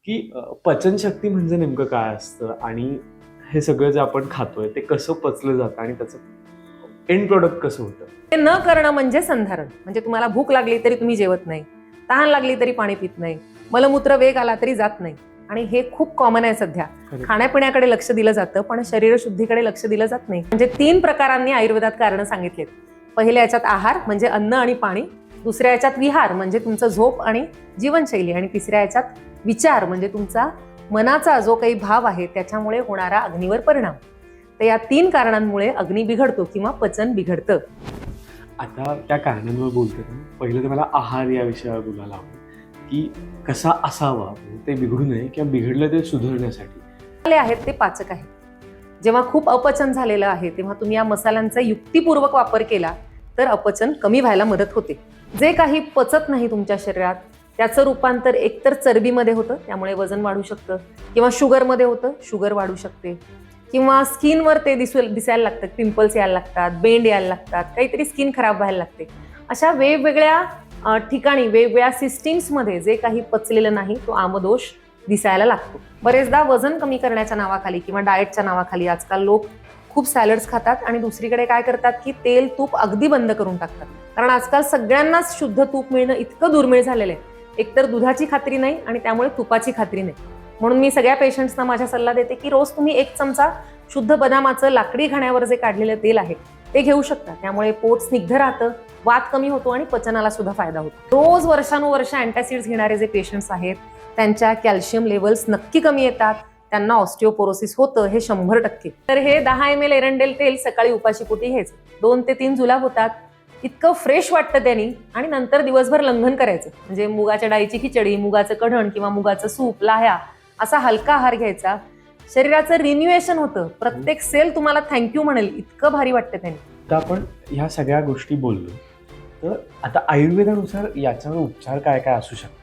की पचनशक्ती म्हणजे नेमकं काय असतं आणि हे सगळं जे आपण खातोय ते कसं पचलं जातं आणि त्याचं एंड प्रोडक्ट कसं होतं? ते न करणं म्हणजे संधारण. म्हणजे तुम्हाला भूक लागली तरी तुम्ही जेवत नाही, तहान लागली तरी पाणी पित नाही, मलमूत्र वेग आला तरी जात नाही. आणि हे खूप कॉमन आहे सध्या. खाण्यापिण्याकडे लक्ष दिलं जातं पण शरीरशुद्धीकडे लक्ष दिलं जात नाही. म्हणजे 3 प्रकारांनी आयुर्वेदात कारणं सांगितलेत. पहिल्या याच्यात आहार म्हणजे अन्न आणि पाणी, दुसऱ्या याच्यात विहार म्हणजे तुमचं झोप आणि जीवनशैली, आणि तिसऱ्या याच्यात विचार म्हणजे तुमचा मनाचा जो काही भाव आहे त्याच्यामुळे होणारा अग्नीवर परिणाम. तर या 3 कारणांमुळे अग्नी बिघडतो किंवा पचन बिघडतं. आता त्या कारणांवर बोलते ना, पहिलं तर मला आहार या विषयावर बोलायला आवडेल की कसा असावा, म्हणजे ते बिघडू नये किंवा बिघडलं ते सुधारण्यासाठी. आहेत ते पाचक आहेत. जेव्हा खूप अपचन झालेलं आहे तेव्हा तुम्ही या मसाल्यांचा युक्तिपूर्वक वापर केला तर अपचन कमी व्हायला मदत होते. जे काही पचत नाही तुमच्या शरीरात त्याचं रूपांतर एकतर चरबीमध्ये होतं, त्यामुळे वजन वाढू शकतं, किंवा शुगरमध्ये होतं, शुगर वाढू शकते, किंवा स्किनवर ते दिसायला लागतं, पिंपल्स यायला लागतात, बेंड यायला लागतात, काहीतरी स्किन खराब व्हायला लागते. अशा वेगवेगळ्या ठिकाणी वेगवेगळ्या सिस्टीम्समध्ये जे काही पचलेलं नाही तो आमदोष दिसायला लागतो. बरेचदा वजन कमी करण्याच्या नावाखाली किंवा डाएटच्या नावाखाली आजकाल लोक खूप सॅलड्स खातात आणि दुसरीकडे काय करतात की तेल तूप अगदी बंद करून टाकतात. कारण आजकाल सगळ्यांनाच शुद्ध तूप मिळणं इतकं दुर्मिळ झालेलं आहे. एकतर दुधाची खात्री नाही आणि त्यामुळे तुपाची खात्री नाही. म्हणून मी सगळ्या पेशंट्सना माझा सल्ला देते की रोज तुम्ही 1 चमचा शुद्ध बदामाचं लाकडी घाण्यावर जे काढलेलं तेल आहे ते घेऊ शकता. त्यामुळे पोट स्निग्ध राहतं, वात कमी होतो आणि पचनाला सुद्धा फायदा होतो. रोज वर्षानुवर्ष अँटासिड्स घेणारे जे पेशंट्स आहेत त्यांच्या कॅल्शियम लेवल्स नक्की कमी येतात, त्यांना ऑस्टिओपोरोसिस होतं, हे 100%. तर हे 10 ml एरंडेल तेल सकाळी उपाशीपोटी घ्यायचं. 2 ते 3 जुलाब होतात, इतकं फ्रेश वाटतं त्यांनी, आणि नंतर दिवसभर लंघन करायचं. म्हणजे मुगाच्या डाळीची खिचडी, मुगाचं कढण किंवा मुगाचं सूप, लाह्या असा हलका आहार घ्यायचा. शरीराचं रिन्युएशन होतं, प्रत्येक सेल तुम्हाला थँक्यू म्हणेल, इतकं भारी वाटतं त्यांनी. तर आपण ह्या सगळ्या गोष्टी बोललो, तर आता आयुर्वेदानुसार याच्यावर उपचार काय काय असू शकतात?